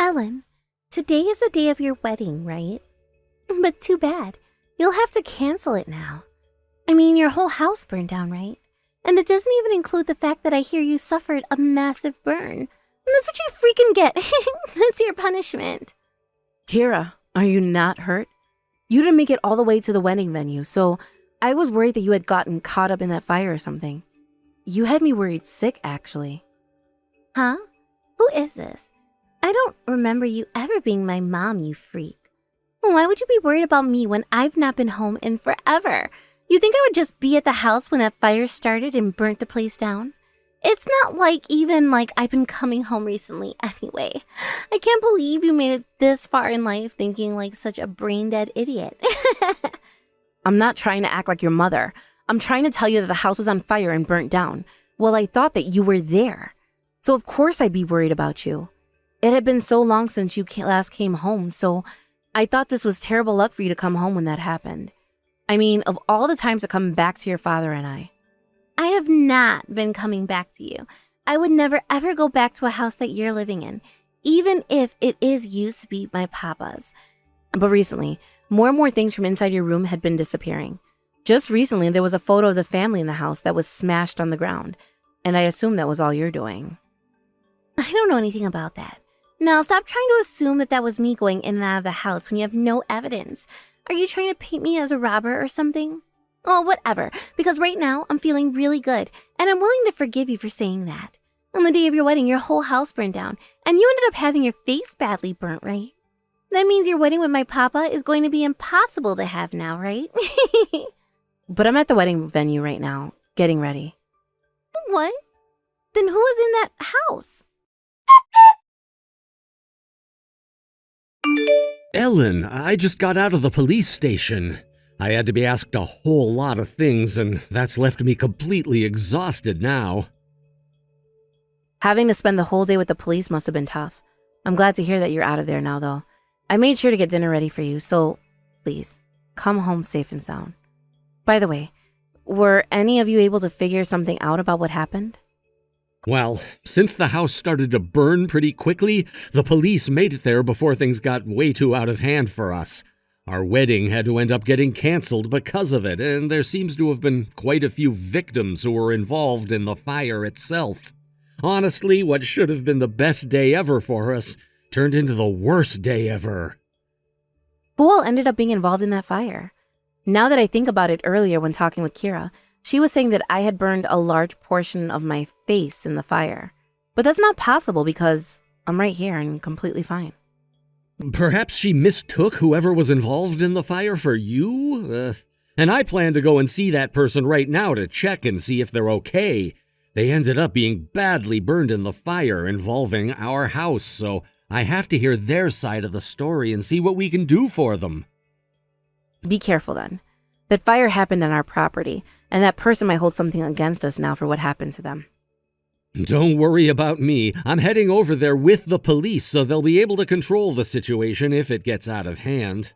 Ellen, today is the day of your wedding, right? But too bad. You'll have to cancel it now. I mean, your whole house burned down, right? And it doesn't even include the fact that I hear you suffered a massive burn. That's what you freaking get. That's your punishment. Kira, are you not hurt? You didn't make it all the way to the wedding venue, so I was worried that you had gotten caught up in that fire or something. You had me worried sick, actually. Huh? Who is this? I don't remember you ever being my mom, you freak. Why would you be worried about me when I've not been home in forever? You think I would just be at the house when that fire started and burnt the place down? It's not even like I've been coming home recently anyway. I can't believe you made it this far in life thinking like such a brain-dead idiot. I'm not trying to act like your mother. I'm trying to tell you that the house was on fire and burnt down. Well, I thought that you were there. So of course I'd be worried about you. It had been so long since you last came home, so I thought this was terrible luck for you to come home when that happened. I mean, of all the times to come back to your father and I have not been coming back to you. I would never ever go back to a house that you're living in, even if it is used to be my papa's. But recently, more and more things from inside your room had been disappearing. Just recently, there was a photo of the family in the house that was smashed on the ground, and I assume that was all you're doing. I don't know anything about that. Now, stop trying to assume that was me going in and out of the house when you have no evidence. Are you trying to paint me as a robber or something? Oh, whatever, because right now I'm feeling really good, and I'm willing to forgive you for saying that. On the day of your wedding, your whole house burned down, and you ended up having your face badly burnt, right? That means your wedding with my papa is going to be impossible to have now, right? But I'm at the wedding venue right now, getting ready. What? Then who was in that house? Ellen, I just got out of the police station. I had to be asked a whole lot of things, and that's left me completely exhausted now. Having to spend the whole day with the police must have been tough. I'm glad to hear that you're out of there now, though. I made sure to get dinner ready for you, so please, come home safe and sound. By the way, were any of you able to figure something out about what happened? Well, since the house started to burn pretty quickly, the police made it there before things got way too out of hand for us. Our wedding had to end up getting canceled because of it, and there seems to have been quite a few victims who were involved in the fire itself. Honestly, what should have been the best day ever for us turned into the worst day ever. Who all ended up being involved in that fire? Now that I think about it, earlier when talking with Kira, she was saying that I had burned a large portion of my face in the fire. But that's not possible because I'm right here and completely fine. Perhaps she mistook whoever was involved in the fire for you? And I plan to go and see that person right now to check and see if they're okay. They ended up being badly burned in the fire involving our house, so I have to hear their side of the story and see what we can do for them. Be careful then. That fire happened on our property, and that person might hold something against us now for what happened to them. Don't worry about me. I'm heading over there with the police so they'll be able to control the situation if it gets out of hand.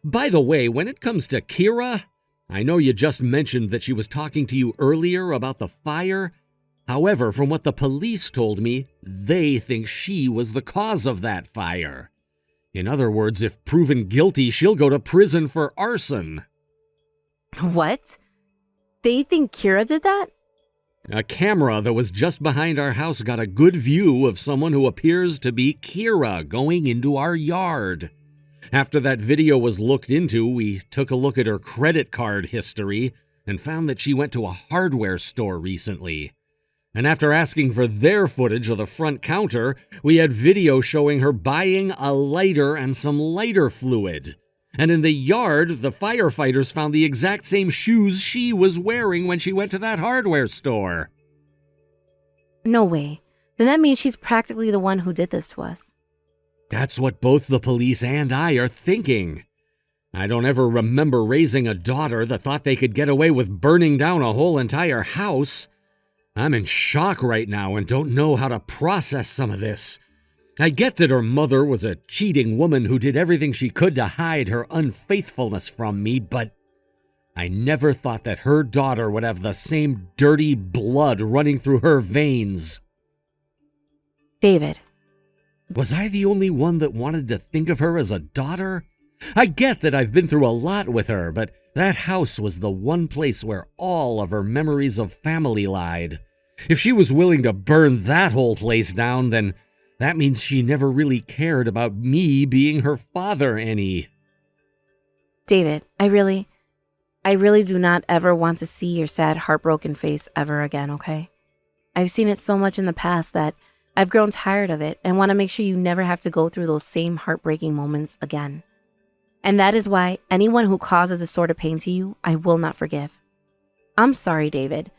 By the way, when it comes to Kira, I know you just mentioned that she was talking to you earlier about the fire. However, from what the police told me, they think she was the cause of that fire. In other words, if proven guilty, she'll go to prison for arson. What? They think Kira did that? A camera that was just behind our house got a good view of someone who appears to be Kira going into our yard. After that video was looked into, we took a look at her credit card history and found that she went to a hardware store recently. And after asking for their footage of the front counter, we had video showing her buying a lighter and some lighter fluid. And in the yard, the firefighters found the exact same shoes she was wearing when she went to that hardware store. No way. Then that means she's practically the one who did this to us. That's what both the police and I are thinking. I don't ever remember raising a daughter that thought they could get away with burning down a whole entire house. I'm in shock right now and don't know how to process some of this. I get that her mother was a cheating woman who did everything she could to hide her unfaithfulness from me, but I never thought that her daughter would have the same dirty blood running through her veins. David, Was I the only one that wanted to think of her as a daughter? I get that I've been through a lot with her, but that house was the one place where all of her memories of family lied. If she was willing to burn that whole place down, then that means she never really cared about me being her father any. David, I really do not ever want to see your sad, heartbroken face ever again, okay? I've seen it so much in the past that I've grown tired of it and want to make sure you never have to go through those same heartbreaking moments again. And that is why anyone who causes this sort of pain to you, I will not forgive. I'm sorry, David.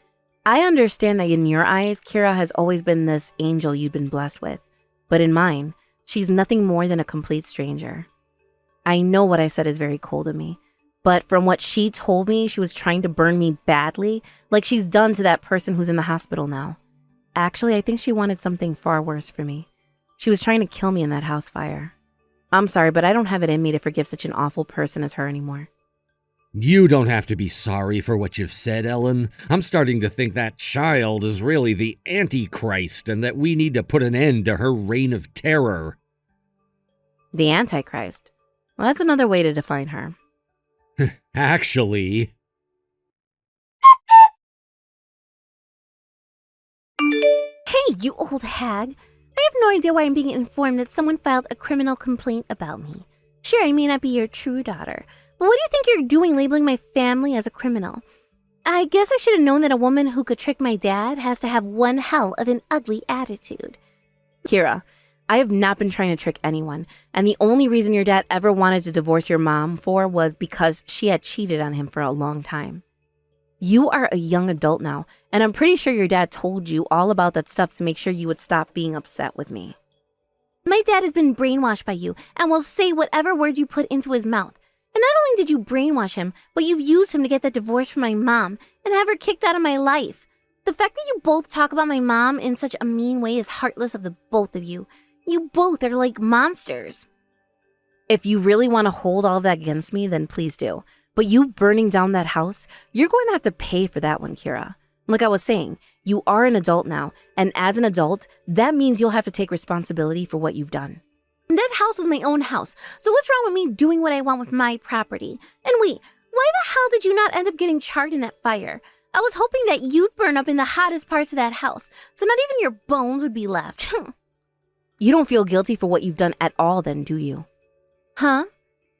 I understand that in your eyes, Kira has always been this angel you've been blessed with. But in mine, she's nothing more than a complete stranger. I know what I said is very cold of me, but from what she told me, she was trying to burn me badly, like she's done to that person who's in the hospital now. Actually, I think she wanted something far worse for me. She was trying to kill me in that house fire. I'm sorry, but I don't have it in me to forgive such an awful person as her anymore. You don't have to be sorry for what you've said, Ellen. I'm starting to think that child is really the Antichrist and that we need to put an end to her reign of terror. The Antichrist? Well, that's another way to define her. Actually... Hey, you old hag. I have no idea why I'm being informed that someone filed a criminal complaint about me. Sure, I may not be your true daughter, but what do you think you're doing labeling my family as a criminal? I guess I should have known that a woman who could trick my dad has to have one hell of an ugly attitude. Kira, I have not been trying to trick anyone, and the only reason your dad ever wanted to divorce your mom was because she had cheated on him for a long time. You are a young adult now, and I'm pretty sure your dad told you all about that stuff to make sure you would stop being upset with me. My dad has been brainwashed by you and will say whatever words you put into his mouth. And not only did you brainwash him, but you've used him to get that divorce from my mom and have her kicked out of my life. The fact that you both talk about my mom in such a mean way is heartless of the both of you. You both are like monsters. If you really want to hold all of that against me, then please do. But you burning down that house, you're going to have to pay for that one, Kira. Like I was saying, you are an adult now, and as an adult, that means you'll have to take responsibility for what you've done. That house was my own house, so what's wrong with me doing what I want with my property? And wait, why the hell did you not end up getting charred in that fire? I was hoping that you'd burn up in the hottest parts of that house, so not even your bones would be left. You don't feel guilty for what you've done at all then, do you? Huh?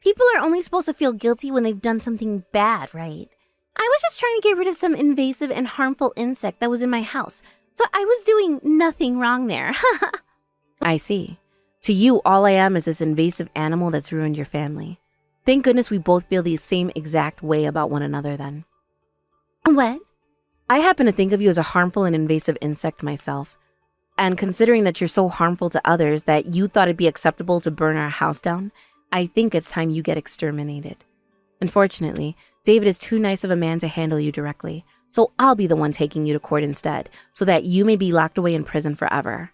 People are only supposed to feel guilty when they've done something bad, right? I was just trying to get rid of some invasive and harmful insect that was in my house, so I was doing nothing wrong there. I see. To you, all I am is this invasive animal that's ruined your family. Thank goodness we both feel the same exact way about one another then. What? I happen to think of you as a harmful and invasive insect myself. And considering that you're so harmful to others that you thought it'd be acceptable to burn our house down, I think it's time you get exterminated. Unfortunately, David is too nice of a man to handle you directly, so I'll be the one taking you to court instead, so that you may be locked away in prison forever.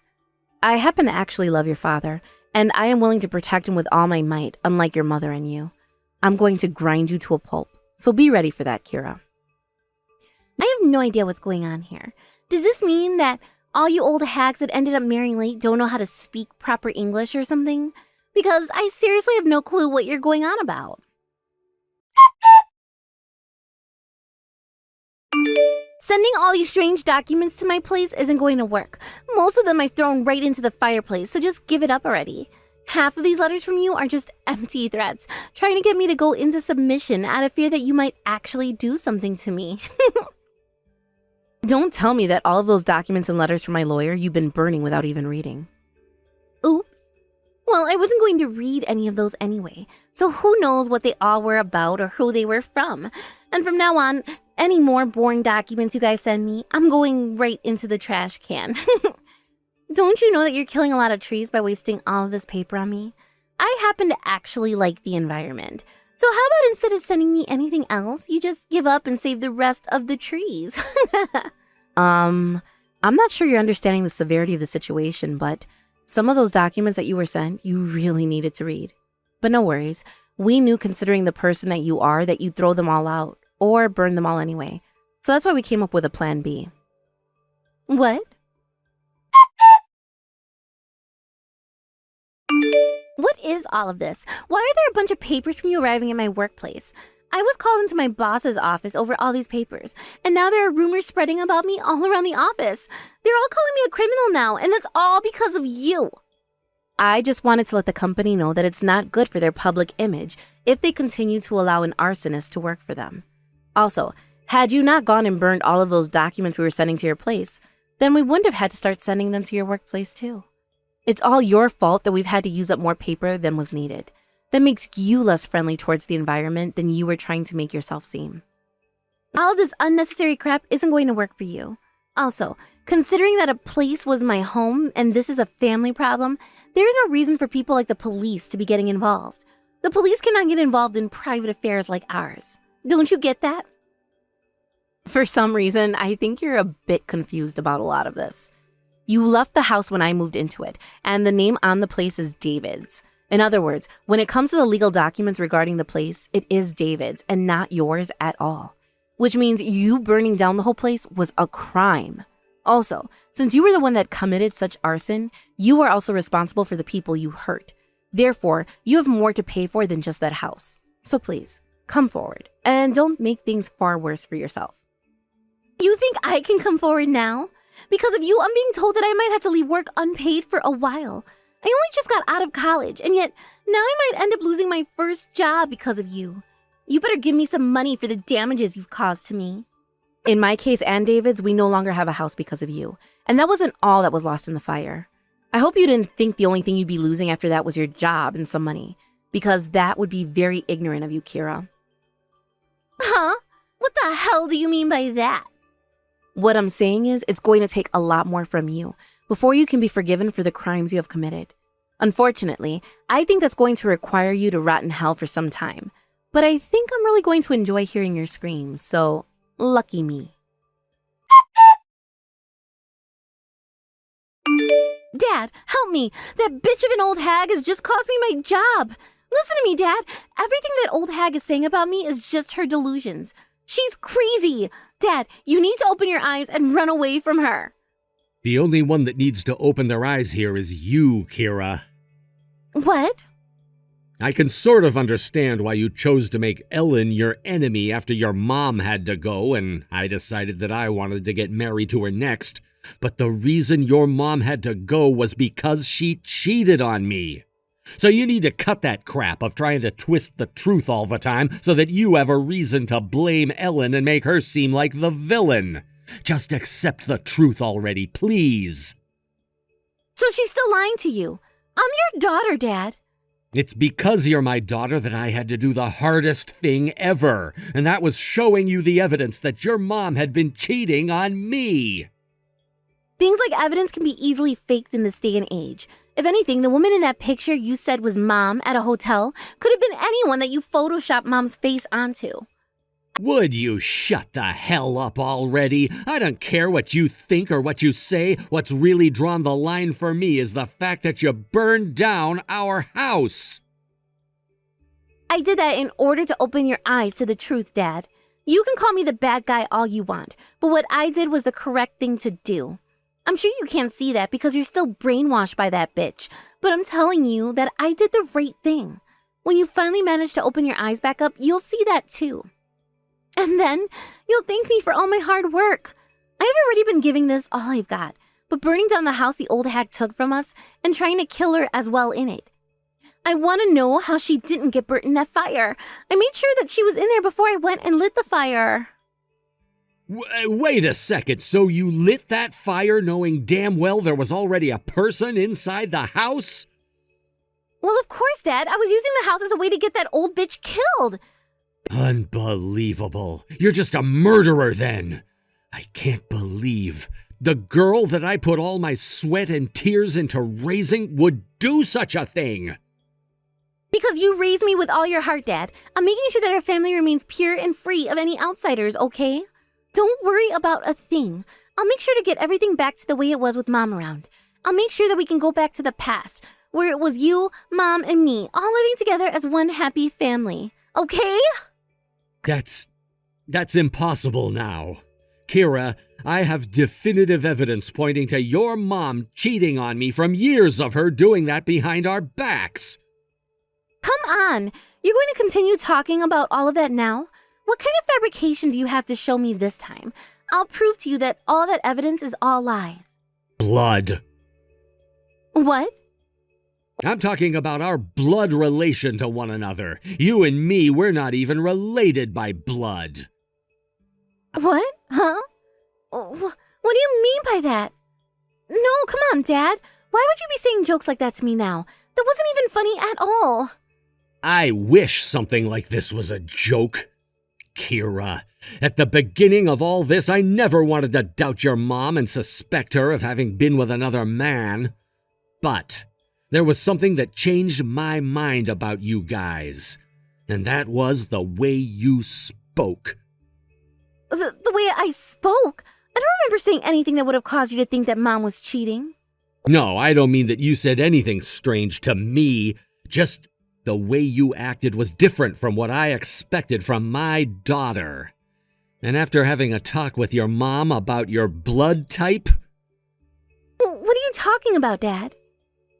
I happen to actually love your father, and I am willing to protect him with all my might, unlike your mother and you. I'm going to grind you to a pulp, so be ready for that, Kira. I have no idea what's going on here. Does this mean that all you old hags that ended up marrying late don't know how to speak proper English or something? Because I seriously have no clue what you're going on about. Sending all these strange documents to my place isn't going to work. Most of them I've thrown right into the fireplace, so just give it up already. Half of these letters from you are just empty threats, trying to get me to go into submission out of fear that you might actually do something to me. Don't tell me that all of those documents and letters from my lawyer you've been burning without even reading. Oops. Well, I wasn't going to read any of those anyway, so who knows what they all were about or who they were from. And from now on, any more boring documents you guys send me, I'm going right into the trash can. Don't you know that you're killing a lot of trees by wasting all of this paper on me? I happen to actually like the environment. So how about instead of sending me anything else, you just give up and save the rest of the trees? I'm not sure you're understanding the severity of the situation, but some of those documents that you were sent, you really needed to read. But no worries. We knew, considering the person that you are, that you'd throw them all out or burn them all anyway. So that's why we came up with a plan B. What? is all of this? Why are there a bunch of papers from you arriving at my workplace? I was called into my boss's office over all these papers, and now there are rumors spreading about me all around the office. They're all calling me a criminal now, and that's all because of you. I just wanted to let the company know that it's not good for their public image if they continue to allow an arsonist to work for them. Also, had you not gone and burned all of those documents we were sending to your place, then we wouldn't have had to start sending them to your workplace too. It's all your fault that we've had to use up more paper than was needed. That makes you less friendly towards the environment than you were trying to make yourself seem. All of this unnecessary crap isn't going to work for you. Also, considering that a place was my home and this is a family problem, there is no reason for people like the police to be getting involved. The police cannot get involved in private affairs like ours. Don't you get that? For some reason, I think you're a bit confused about a lot of this. You left the house when I moved into it, and the name on the place is David's. In other words, when it comes to the legal documents regarding the place, it is David's and not yours at all. Which means you burning down the whole place was a crime. Also, since you were the one that committed such arson, you are also responsible for the people you hurt. Therefore, you have more to pay for than just that house. So please, come forward and don't make things far worse for yourself. You think I can come forward now? Because of you, I'm being told that I might have to leave work unpaid for a while. I only just got out of college, and yet now I might end up losing my first job because of you. You better give me some money for the damages you've caused to me. In my case and David's, we no longer have a house because of you. And that wasn't all that was lost in the fire. I hope you didn't think the only thing you'd be losing after that was your job and some money, because that would be very ignorant of you, Kira. Huh? What the hell do you mean by that? What I'm saying is it's going to take a lot more from you before you can be forgiven for the crimes you have committed. Unfortunately, I think that's going to require you to rot in hell for some time. But I think I'm really going to enjoy hearing your screams, so lucky me. Dad, help me! That bitch of an old hag has just cost me my job! Listen to me, Dad! Everything that old hag is saying about me is just her delusions. She's crazy! Dad, you need to open your eyes and run away from her. The only one that needs to open their eyes here is you, Kira. What? I can sort of understand why you chose to make Ellen your enemy after your mom had to go and I decided that I wanted to get married to her next. But the reason your mom had to go was because she cheated on me. So you need to cut that crap of trying to twist the truth all the time so that you have a reason to blame Ellen and make her seem like the villain. Just accept the truth already, please. So she's still lying to you. I'm your daughter, Dad. It's because you're my daughter that I had to do the hardest thing ever, and that was showing you the evidence that your mom had been cheating on me. Things like evidence can be easily faked in this day and age. If anything, the woman in that picture you said was Mom at a hotel could have been anyone that you photoshopped Mom's face onto. Would you shut the hell up already? I don't care what you think or what you say. What's really drawn the line for me is the fact that you burned down our house. I did that in order to open your eyes to the truth, Dad. You can call me the bad guy all you want, but what I did was the correct thing to do. I'm sure you can't see that because you're still brainwashed by that bitch, but I'm telling you that I did the right thing. When you finally manage to open your eyes back up, you'll see that too. And then you'll thank me for all my hard work. I've already been giving this all I've got, but burning down the house the old hag took from us and trying to kill her as well in it. I want to know how she didn't get burnt in that fire. I made sure that she was in there before I went and lit the fire. Wait a second, so you lit that fire knowing damn well there was already a person inside the house? Well, of course, Dad. I was using the house as a way to get that old bitch killed. Unbelievable. You're just a murderer then. I can't believe the girl that I put all my sweat and tears into raising would do such a thing. Because you raised me with all your heart, Dad. I'm making sure that our family remains pure and free of any outsiders, okay? Don't worry about a thing. I'll make sure to get everything back to the way it was with Mom around. I'll make sure that we can go back to the past, where it was you, Mom, and me, all living together as one happy family. Okay? That's impossible now. Kira, I have definitive evidence pointing to your mom cheating on me from years of her doing that behind our backs. Come on. You're going to continue talking about all of that now? What kind of fabrication do you have to show me this time? I'll prove to you that all that evidence is all lies. Blood. What? I'm talking about our blood relation to one another. You and me, we're not even related by blood. What? Huh? What do you mean by that? No, come on, Dad. Why would you be saying jokes like that to me now? That wasn't even funny at all. I wish something like this was a joke. Kira, at the beginning of all this, I never wanted to doubt your mom and suspect her of having been with another man. But there was something that changed my mind about you guys, and that was the way you spoke. The way I spoke? I don't remember saying anything that would have caused you to think that Mom was cheating. No, I don't mean that you said anything strange to me. Just the way you acted was different from what I expected from my daughter. And after having a talk with your mom about your blood type... What are you talking about, Dad?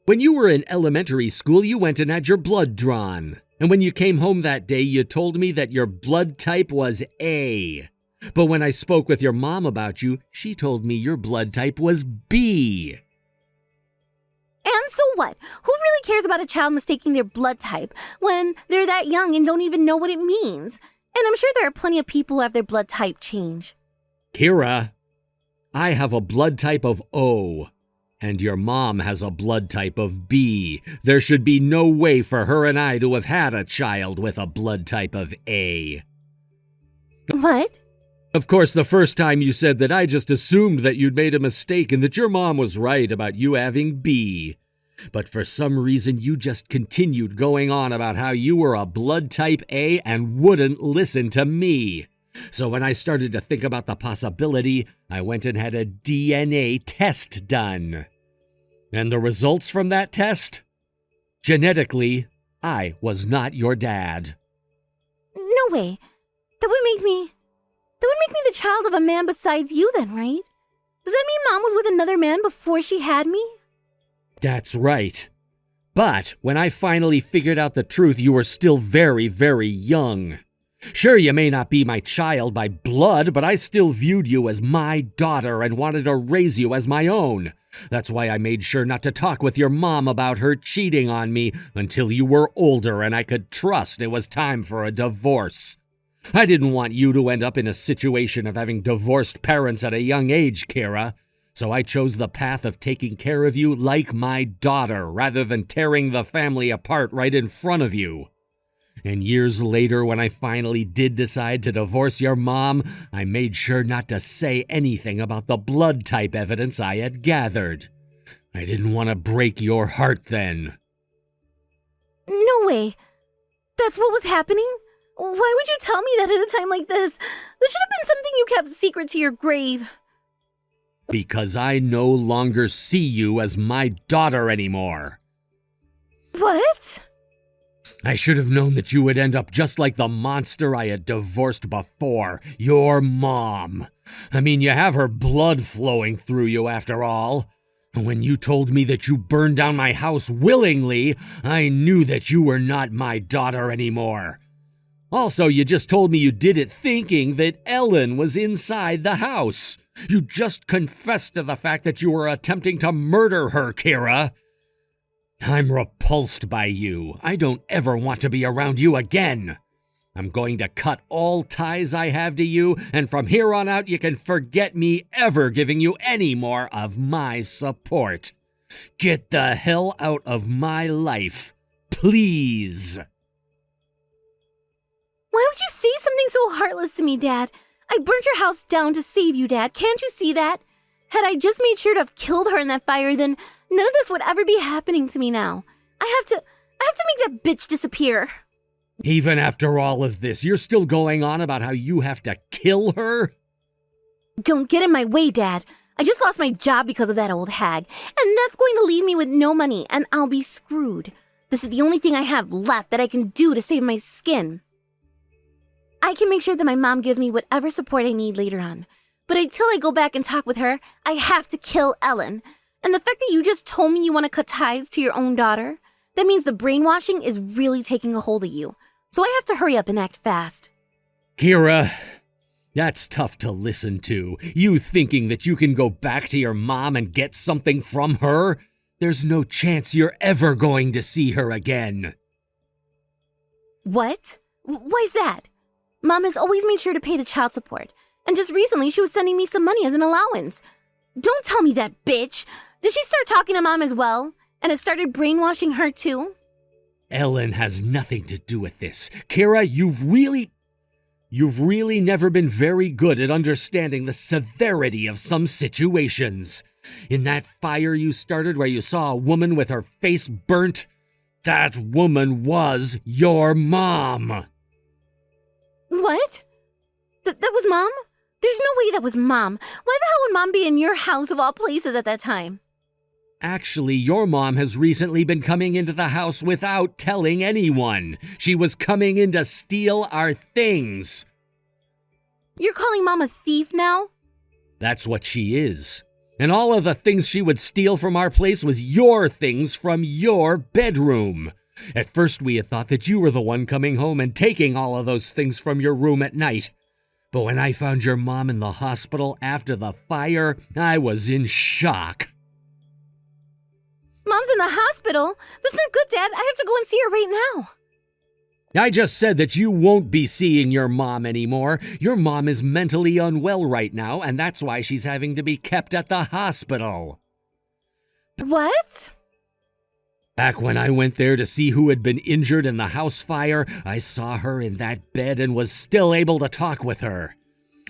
When you were in elementary school, you went and had your blood drawn. And when you came home that day, you told me that your blood type was A. But when I spoke with your mom about you, she told me your blood type was B. And so what? Who really cares about a child mistaking their blood type when they're that young and don't even know what it means? And I'm sure there are plenty of people who have their blood type change. Kira, I have a blood type of O, and your mom has a blood type of B. There should be no way for her and I to have had a child with a blood type of A. What? Of course, the first time you said that, I just assumed that you'd made a mistake and that your mom was right about you having B. But for some reason, you just continued going on about how you were a blood type A and wouldn't listen to me. So when I started to think about the possibility, I went and had a DNA test done. And the results from that test? Genetically, I was not your dad. No way. That would make me the child of a man besides you then, right? Does that mean Mom was with another man before she had me? That's right. But when I finally figured out the truth, you were still very, very young. Sure, you may not be my child by blood, but I still viewed you as my daughter and wanted to raise you as my own. That's why I made sure not to talk with your mom about her cheating on me until you were older and I could trust it was time for a divorce. I didn't want you to end up in a situation of having divorced parents at a young age, Kira. So I chose the path of taking care of you like my daughter rather than tearing the family apart right in front of you. And years later, when I finally did decide to divorce your mom, I made sure not to say anything about the blood type evidence I had gathered. I didn't want to break your heart then. No way. That's what was happening? Why would you tell me that at a time like this? This should have been something you kept secret to your grave. Because I no longer see you as my daughter anymore. What? I should have known that you would end up just like the monster I had divorced before, your mom. I mean, you have her blood flowing through you after all. When you told me that you burned down my house willingly, I knew that you were not my daughter anymore. Also, you just told me you did it thinking that Ellen was inside the house. You just confessed to the fact that you were attempting to murder her, Kira. I'm repulsed by you. I don't ever want to be around you again. I'm going to cut all ties I have to you, and from here on out you can forget me ever giving you any more of my support. Get the hell out of my life, please. Why would you say something so heartless to me, Dad? I burnt your house down to save you, Dad. Can't you see that? Had I just made sure to have killed her in that fire, then none of this would ever be happening to me now. I have to make that bitch disappear. Even after all of this, you're still going on about how you have to kill her? Don't get in my way, Dad. I just lost my job because of that old hag, and that's going to leave me with no money, and I'll be screwed. This is the only thing I have left that I can do to save my skin. I can make sure that my mom gives me whatever support I need later on. But until I go back and talk with her, I have to kill Ellen. And the fact that you just told me you want to cut ties to your own daughter, That means the brainwashing is really taking a hold of you. So I have to hurry up and act fast. Kira, that's tough to listen to. You thinking that you can go back to your mom and get something from her? There's no chance you're ever going to see her again. What? Why's that? Mom has always made sure to pay the child support. And just recently she was sending me some money as an allowance. Don't tell me that, bitch! Did she start talking to Mom as well? And it started brainwashing her too? Ellen has nothing to do with this. Kira, you've really never been very good at understanding the severity of some situations. In that fire you started where you saw a woman with her face burnt, that woman was your mom. What? That was Mom? There's no way that was Mom. Why the hell would Mom be in your house of all places at that time? Actually, your mom has recently been coming into the house without telling anyone. She was coming in to steal our things. You're calling Mom a thief now? That's what she is. And all of the things she would steal from our place was your things from your bedroom. At first we had thought that you were the one coming home and taking all of those things from your room at night. But when I found your mom in the hospital after the fire, I was in shock. Mom's in the hospital? That's not good, Dad. I have to go and see her right now. I just said that you won't be seeing your mom anymore. Your mom is mentally unwell right now, and that's why she's having to be kept at the hospital. What? Back when I went there to see who had been injured in the house fire, I saw her in that bed and was still able to talk with her.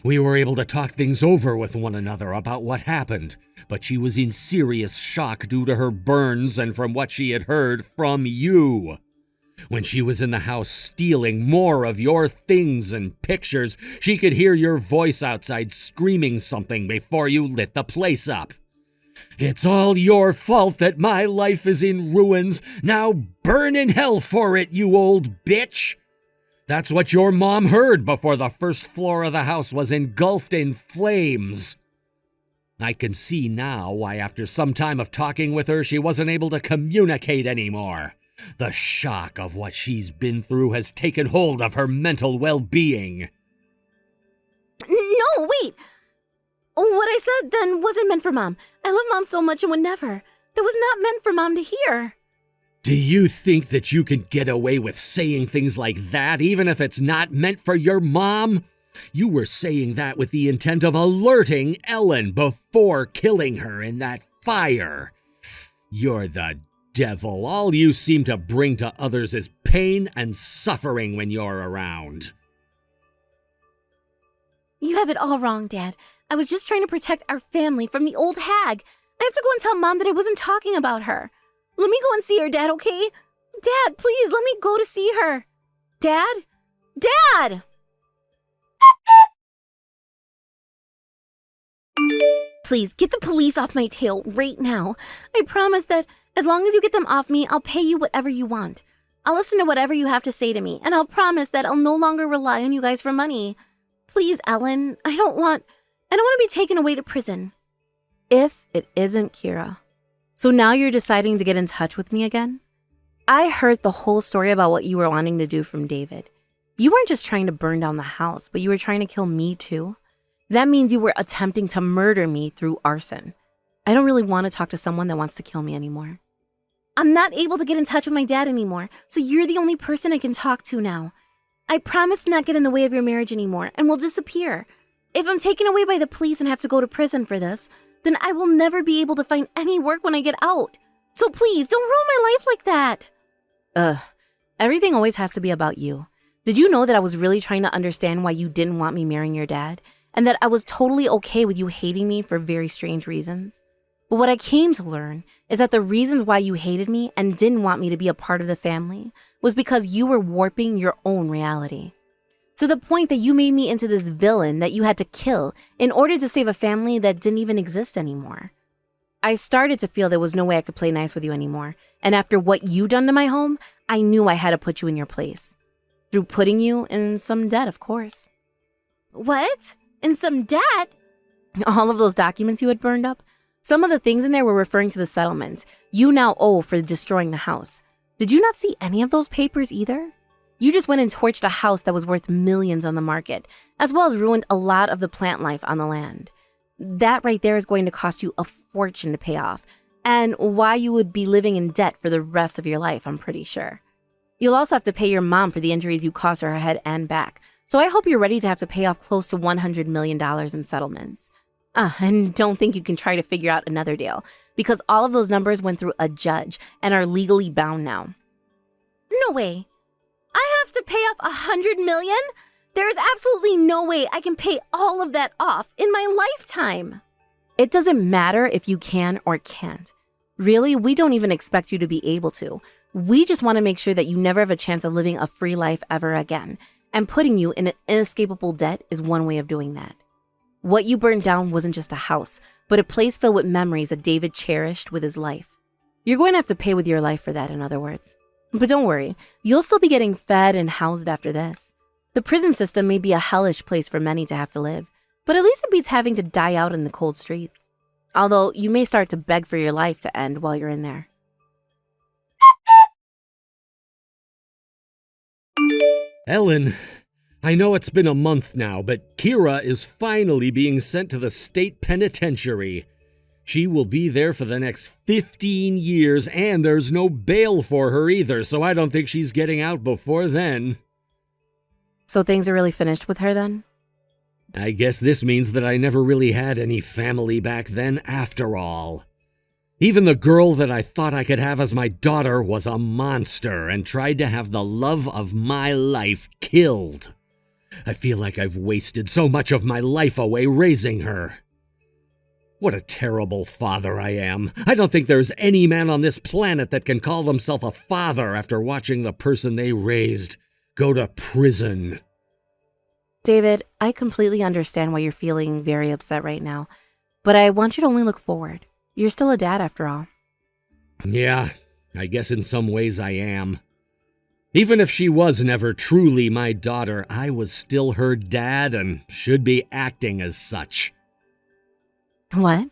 We were able to talk things over with one another about what happened, but she was in serious shock due to her burns and from what she had heard from you. When she was in the house stealing more of your things and pictures, she could hear your voice outside screaming something before you lit the place up. It's all your fault that my life is in ruins. Now burn in hell for it, you old bitch! That's what your mom heard before the first floor of the house was engulfed in flames. I can see now why after some time of talking with her, she wasn't able to communicate anymore. The shock of what she's been through has taken hold of her mental well-being. No, wait! What I said then wasn't meant for Mom. I love Mom so much and would never. That was not meant for Mom to hear. Do you think that you can get away with saying things like that even if it's not meant for your mom? You were saying that with the intent of alerting Ellen before killing her in that fire. You're the devil. All you seem to bring to others is pain and suffering when you're around. You have it all wrong, Dad. I was just trying to protect our family from the old hag. I have to go and tell Mom that I wasn't talking about her. Let me go and see her, Dad, okay? Dad, please, let me go to see her. Dad? Dad! Please, get the police off my tail right now. I promise that as long as you get them off me, I'll pay you whatever you want. I'll listen to whatever you have to say to me, and I'll promise that I'll no longer rely on you guys for money. Please, Ellen, I don't want to be taken away to prison. If it isn't Kira. So now you're deciding to get in touch with me again? I heard the whole story about what you were wanting to do from David. You weren't just trying to burn down the house, but you were trying to kill me too. That means you were attempting to murder me through arson. I don't really want to talk to someone that wants to kill me anymore. I'm not able to get in touch with my dad anymore, so you're the only person I can talk to now. I promise to not get in the way of your marriage anymore and will disappear. If I'm taken away by the police and have to go to prison for this, then I will never be able to find any work when I get out. So please, don't ruin my life like that. Everything always has to be about you. Did you know that I was really trying to understand why you didn't want me marrying your dad? And that I was totally okay with you hating me for very strange reasons? But what I came to learn is that the reasons why you hated me and didn't want me to be a part of the family was because you were warping your own reality. To the point that you made me into this villain that you had to kill in order to save a family that didn't even exist anymore. I started to feel there was no way I could play nice with you anymore. And after what you done to my home, I knew I had to put you in your place. Through putting you in some debt, of course. What? In some debt? All of those documents you had burned up? Some of the things in there were referring to the settlements you now owe for destroying the house. Did you not see any of those papers either? You just went and torched a house that was worth millions on the market, as well as ruined a lot of the plant life on the land. That right there is going to cost you a fortune to pay off, and why you would be living in debt for the rest of your life, I'm pretty sure. You'll also have to pay your mom for the injuries you caused her head and back, so I hope you're ready to have to pay off close to $100 million in settlements. And don't think you can try to figure out another deal, because all of those numbers went through a judge and are legally bound now. No way. I have to pay off $100 million? There is absolutely no way I can pay all of that off in my lifetime. It doesn't matter if you can or can't. Really, we don't even expect you to be able to. We just want to make sure that you never have a chance of living a free life ever again. And putting you in an inescapable debt is one way of doing that. What you burned down wasn't just a house, but a place filled with memories that David cherished with his life. You're going to have to pay with your life for that, in other words. But don't worry, you'll still be getting fed and housed after this. The prison system may be a hellish place for many to have to live, but at least it beats having to die out in the cold streets. Although you may start to beg for your life to end while you're in there. Ellen, I know it's been a month now, but Kira is finally being sent to the state penitentiary. She will be there for the next 15 years, and there's no bail for her either, so I don't think she's getting out before then. So things are really finished with her then? I guess this means that I never really had any family back then after all. Even the girl that I thought I could have as my daughter was a monster and tried to have the love of my life killed. I feel like I've wasted so much of my life away raising her. What a terrible father I am. I don't think there's any man on this planet that can call himself a father after watching the person they raised go to prison. David, I completely understand why you're feeling very upset right now, but I want you to only look forward. You're still a dad after all. Yeah, I guess in some ways I am. Even if she was never truly my daughter, I was still her dad and should be acting as such. What?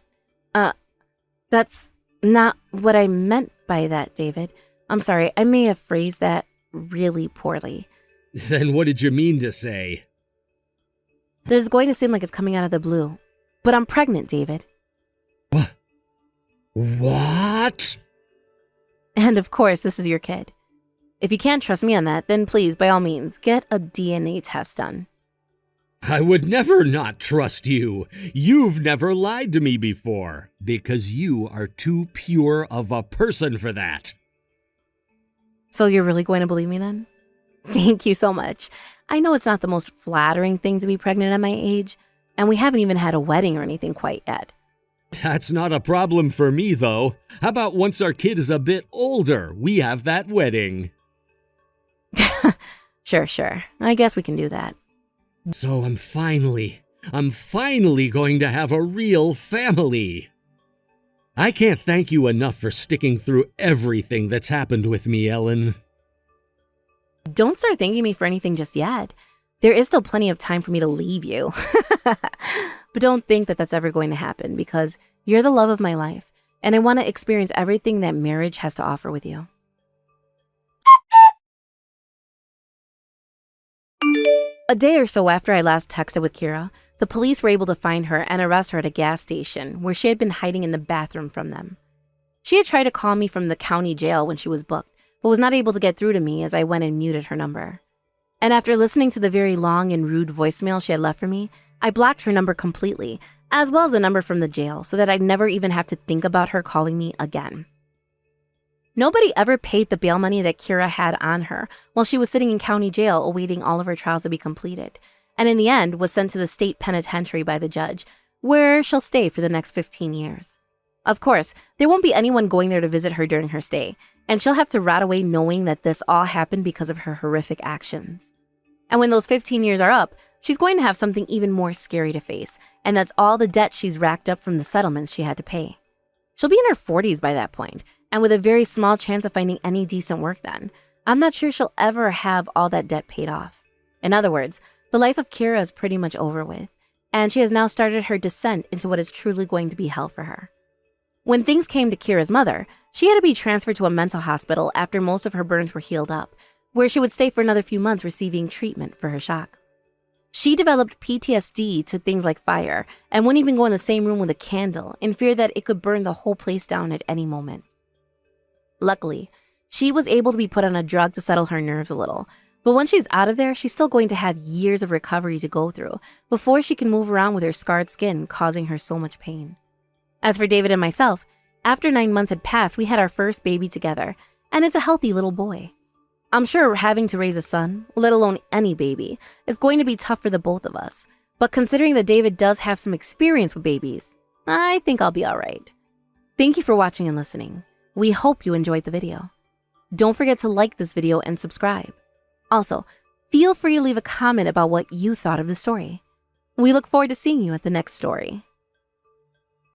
That's not what I meant by that, David. I'm sorry, I may have phrased that really poorly. Then what did you mean to say? This is going to seem like it's coming out of the blue, but I'm pregnant, David. What? And of course, this is your kid. If you can't trust me on that, then please, by all means, get a DNA test done. I would never not trust you. You've never lied to me before, because you are too pure of a person for that. So you're really going to believe me then? Thank you so much. I know it's not the most flattering thing to be pregnant at my age, and we haven't even had a wedding or anything quite yet. That's not a problem for me, though. How about once our kid is a bit older, we have that wedding? Sure. I guess we can do that. So I'm finally going to have a real family. I can't thank you enough for sticking through everything that's happened with me, Ellen. Don't start thanking me for anything just yet. There is still plenty of time for me to leave you. But don't think that that's ever going to happen, because you're the love of my life, and I want to experience everything that marriage has to offer with you. A day or so after I last texted with Kira, the police were able to find her and arrest her at a gas station where she had been hiding in the bathroom from them. She had tried to call me from the county jail when she was booked, but was not able to get through to me as I went and muted her number. And after listening to the very long and rude voicemail she had left for me, I blocked her number completely, as well as the number from the jail, so that I'd never even have to think about her calling me again. Nobody ever paid the bail money that Kira had on her while she was sitting in county jail awaiting all of her trials to be completed, and in the end was sent to the state penitentiary by the judge, where she'll stay for the next 15 years. Of course, there won't be anyone going there to visit her during her stay, and she'll have to rot away knowing that this all happened because of her horrific actions. And when those 15 years are up, she's going to have something even more scary to face, and that's all the debt she's racked up from the settlements she had to pay. She'll be in her 40s by that point, and with a very small chance of finding any decent work then. I'm not sure she'll ever have all that debt paid off. In other words, the life of Kira is pretty much over with, and she has now started her descent into what is truly going to be hell for her. When things came to Kira's mother, She had to be transferred to a mental hospital after most of her burns were healed up, where she would stay for another few months receiving treatment for her shock. She developed PTSD to things like fire and wouldn't even go in the same room with a candle in fear that it could burn the whole place down at any moment. Luckily, she was able to be put on a drug to settle her nerves a little, but once she's out of there, she's still going to have years of recovery to go through before she can move around with her scarred skin causing her so much pain. As for David and myself, after 9 months had passed, we had our first baby together, and it's a healthy little boy. I'm sure having to raise a son, let alone any baby, is going to be tough for the both of us, but considering that David does have some experience with babies, I think I'll be alright. Thank you for watching and listening. We hope you enjoyed the video. Don't forget to like this video and subscribe. Also, feel free to leave a comment about what you thought of the story. We look forward to seeing you at the next story.